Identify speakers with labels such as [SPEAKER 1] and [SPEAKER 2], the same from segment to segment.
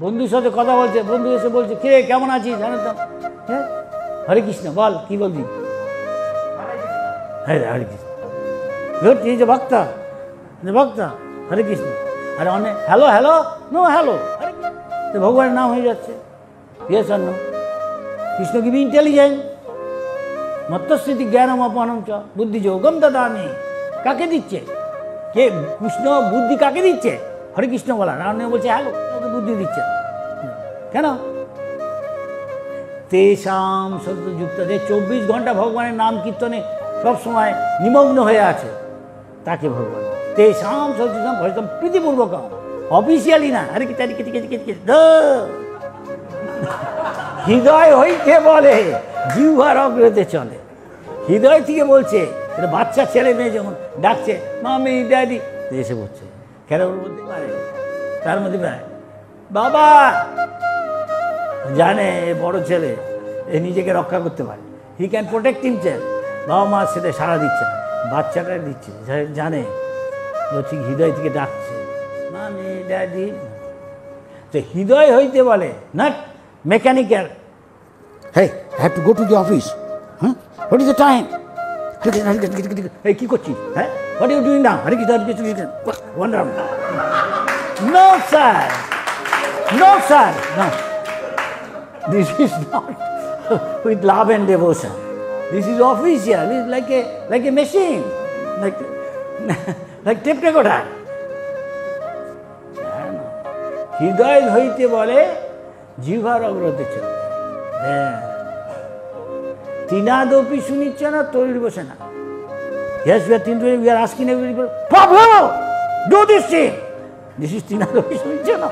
[SPEAKER 1] বন্ধুর সাথে কথা বলছে, বন্ধু এসে বলছে কে কেমন আছিস, জানতাম হ্যাঁ হরে কৃষ্ণ বল কি বলবি, হ্যাঁ হরে কৃষ্ণ গুড ইজ এ ভক্তা ভক্তা হরে কৃষ্ণ। আরে অনেক হ্যালো হ্যালো নো হ্যালো তো ভগবানের নাম হয়ে যাচ্ছে। ইয়েস আর নো। কৃষ্ণ কি বি ইন্টেলিজেন্ট মত্তস্মৃতি জ্ঞানম অপনম চ বুদ্ধি যোগম দদামি। কাকে দিচ্ছে, কে কৃষ্ণ বুদ্ধি কাকে দিচ্ছে, হরে কৃষ্ণ বলা। রাম বলছে হ্যালো ওকে বুদ্ধি দিচ্ছে কেন, তেষাম সত্যযুক্ত যে 24 ঘন্টা ভগবানের নাম কীর্তনে সবসময় নিমগ্ন হয়ে আছে তাকে ভগবান তেষাম সত্যযুক্তম ভজতম প্রীতিপূর্বক, অফিসিয়ালি না। আরে কি তারিখে হৃদয় হইতে বলে জিহ্বার অগ্রতে চলে, হৃদয় থেকে বলছে। এটা বাচ্চা ছেলে মেয়ে যখন ডাকছে মামি ড্যাডি এসে বলছে কেন ওর মধ্যে পারে, তার মধ্যে পারে বাবা জানে বড় ছেলে এ নিজেকে রক্ষা করতে পারে, হি ক্যান প্রোটেক্ট হিমসেলফ। বাবা মা সেটা সাড়া দিচ্ছে না, বাচ্চাটা দিচ্ছে, জানে ও ঠিক হৃদয় থেকে ডাকছে মামি ড্যাডি। তো হৃদয় হইতে বলে not mechanical. Hey I have to go to the office, হ্যাঁ হোয়াট ইজ দ্য টাইম, এই কী করছিস, হ্যাঁ হোয়াট ইউ ডুইং নাও, আরে কিছু wonderful. No sir no sir no, this is not with love and devotion. This is official. It's like a machine, like tape recorder. হৃদয় হইতে বলে জিহ্বার অগ্রতে চলে। হ্যাঁ তিনাদপি শুনিচ্ছে না তৈরি বসে না। Yes, we are asking everybody, Prabhu, do this thing. This is তিনাদপি শুনিচ্ছে না।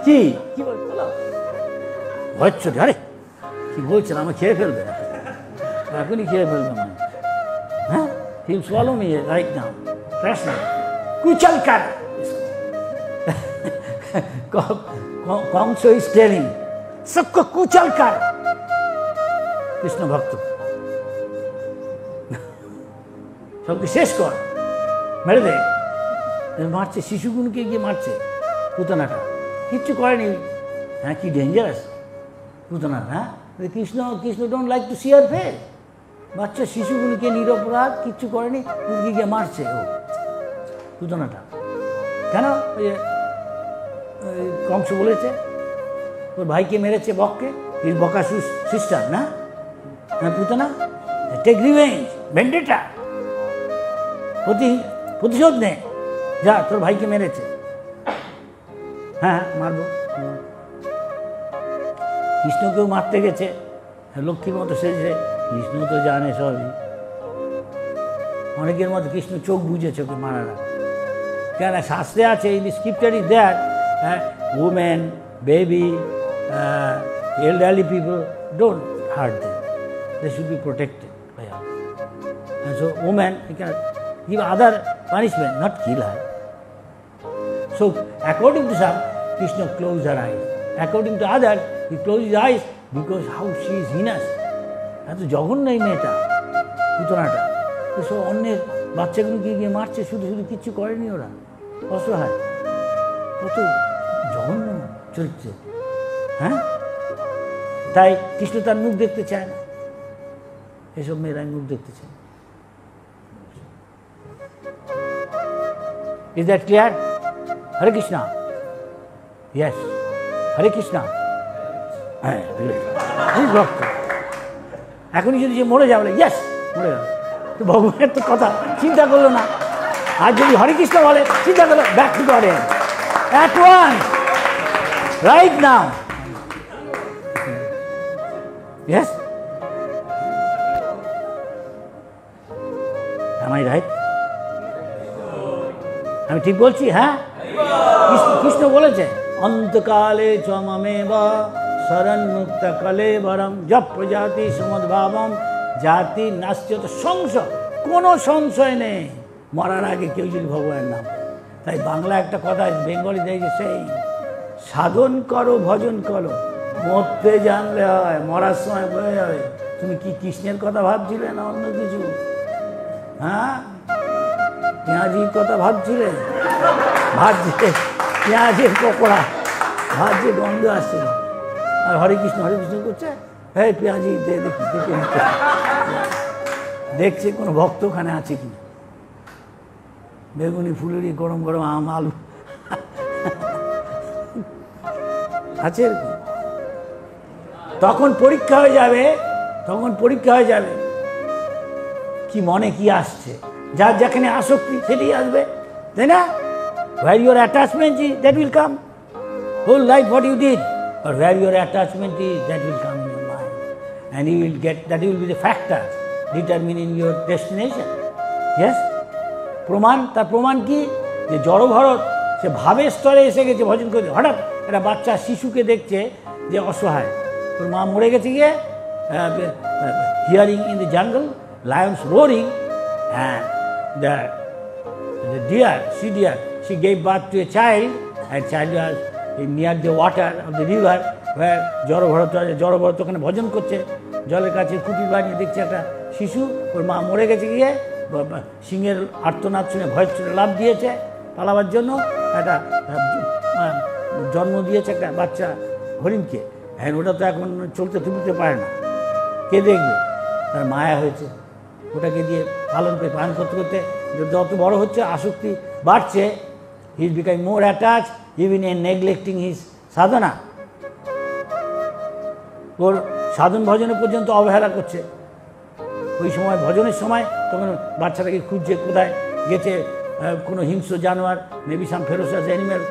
[SPEAKER 1] কি কি বলছো হচ্ছে, আরে কি বলছেন আমার খেয়ে ফেলবে, এখনই খেয়ে ফেলবে মানে, হ্যাঁ he'll swallow me right now. প্রশ্ন কুচল কর, কংস is telling सबको কুচল কর, কৃষ্ণ ভক্ত সবকে শেষ কর, মেরে দে। মারছে শিশুগুনকে গিয়ে মারছে পুতনাটা, কিচ্ছু করেনি। হ্যাঁ কি ডেঞ্জারাস পুতনা, হ্যাঁ Krishna don't like to see her face. বাচ্চা শিশুগুলিকে নিরপরাধ কিচ্ছু করেনি, ওদিকে গিয়ে মারছে ও পুতনাটা। কেন ওই কংস বলেছে ওর ভাইকে মেরেছে বককে, বকাসুর সিস্টার না, পুতনা টেক রিভেঞ্জ ভেন্ডেটা, প্রতিশোধ নে, যা তোর ভাইকে মেরেছে, হ্যাঁ মারবো। কৃষ্ণকেও মারতে গেছে লক্ষ্মীর মতো সেজে, কৃষ্ণ তো জানে সবই। অনেকের মতো কৃষ্ণ চোখ বুঝেছে ওকে মারার, কেন শাস্ত্রে আছে in the scripture is that women, baby, elderly people, don't hurt them. They should be protected by us. And so woman, you can give other punishment, not kill her. So according to some, Krishna closed her eyes. According to others, he closed his eyes because how she is heinous. এত জঘন্য এই মেয়েটা পুতনাটা, তো সব অন্যের বাচ্চাগুলোকে গিয়ে মারছে, শুধু শুধু কিচ্ছু করেনি ওরা, অসহায়, কত জঘন্য চরিত্র। হ্যাঁ তাই কৃষ্ণ তার মুখ দেখতে চায় না, এসব মেয়েরা মুখ দেখতে চায়। Is that clear? Hare Krishna, yes Hare Krishna. হ্যাঁ ভক্ত এখনই যদি যে মরে যাবে, ইয়েস মরে যাবে, তো ভগবানের তো কথা চিন্তা করলো না। আর যদি হরে কৃষ্ণ বলে চিন্তা করলো back to god at once, right now. Yes? Am I right? আমি ঠিক বলছি? হ্যাঁ কৃষ্ণ বলেছে অন্তকালে চমেবা শরণমুক্ত কলেবরম জপ প্রজাতি সমদ্ভাবম জাতি নাস্যত সংশয়, কোনো সংশয় নেই মরার আগে কেউ যদি ভগবানের নাম। তাই বাংলা একটা কথা বেঙ্গলি দেখে সেই সাধন করো ভজন করো, মরতে জানলে হয়, মরার সময় বলে যাবে। তুমি কি কৃষ্ণের কথা ভাবছিলে না অন্য কিছু? হ্যাঁ পেঁয়াজির কথা ভাবছিলে, ভাবছিলে পেঁয়াজের পকোড়া, ভাত যে গন্ধ আসছিল, আর হরে কৃষ্ণ করছে, হ্যাঁ পেঁয়াজি দেখি দেখে দেখছে কোনো ভক্ত ওখানে আছে কি, বেগুনি ফুলুরি গরম গরম আম আলু আছে এরকম। তখন পরীক্ষা হয়ে যাবে কি মনে কি আসছে, যার যেখানে আসক্তি সেটাই আসবে, তাই না? Where your attachment is, that will come. Whole life what you did, or where your attachment is, that will come in your mind, and you will get, that will be the factor determining your destination. Yes? তার প্রমাণ কি, যে জড়ভরত সে ভাবের স্তরে এসে গেছে ভজন করতে। হঠাৎ একটা বাচ্চা শিশুকে দেখছে যে অসহায়, তোর মা মরে গেছে গিয়ে, hearing in the jungle lions roaring, and the deer, she gave birth to a child, and child was near the water of the river where জড়ভরত ওখানে ভজন করছে, জলের কাছে কুটির বানিয়ে দেখছে একটা শিশু, ওর মা মরে গেছে গিয়ে, সিংহের আর্তনাদ শুনে ভয় ছুটে লাভ দিয়েছে পালাবার জন্য, একটা জন্ম দিয়েছে একটা বাচ্চা হরিণকে, হ্যাঁ ওটা তো এখন চলতে তুলতে পারে না, কে দেখবে? তার মায়া হয়েছে, ওটাকে দিয়ে পালন করতে করতে যত বড় হচ্ছে আসক্তি বাড়ছে, he is becoming more attach even in neglecting his sadhana, ওর সাধন ভজনে পর্যন্ত অবহেলা করছে। ওই সময় ভজনের সময় তখন বাচ্চাটাকে খুঁজছে, কোথায় গেছে কোনো হিংস্র জানোয়ার, maybe some ferocious animal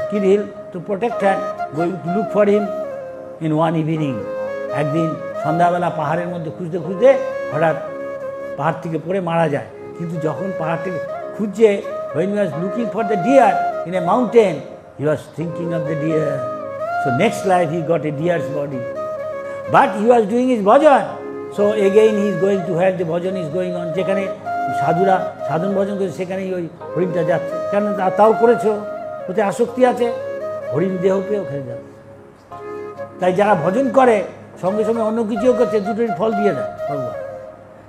[SPEAKER 1] kill him to protect her, going to look for him in one evening. একদিন সন্ধ্যাবেলা পাহাড়ের মধ্যে খুঁজতে খুঁজতে হঠাৎ পাহাড় থেকে পড়ে মারা যায়। কিন্তু যখন পাহাড় থেকে খুঁজছে, when he was looking for the deer in a mountain, he was thinking of the deer. So next life he got a deer's body. But he was doing his bhajan. So again he is going to where the bhajan is going on. যেখানে সাধুরা সাধন ভজন করে সেখানেই ওই হরিণটা যাচ্ছে, কেন তাও করেছে, ওতে আসক্তি আছে, হরিণ দেহকে ওখানে যাচ্ছে। তাই যারা ভজন করে সঙ্গে সঙ্গে অন্য কিছুও করছে, দুটোই ফল দিয়ে দেয় ভগবান।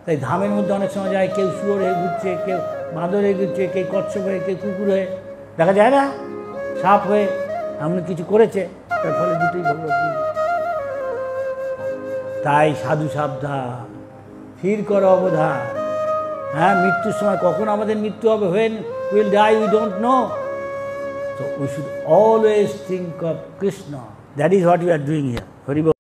[SPEAKER 1] তাই ধামের মধ্যে অনেক সময় যায়, কেউ শুয়োর হয়ে ঘুরছে, কেউ বাঁদর হয়ে ঘুরছে, কেউ কচ্ছপ হয়ে, কেউ কুকুর হয়ে, দেখা যায় না সাপ হয়ে এমন কিছু করেছে, তার ফলে দুটোই ভগবান। তাই সাধু সাবধান, স্থির করো অবধান। হ্যাঁ, মৃত্যুর সময় কখন আমাদের মৃত্যু হবে, when we will die we don't know, so we should always think of Krishna. That is what we are doing here. Hari Bol.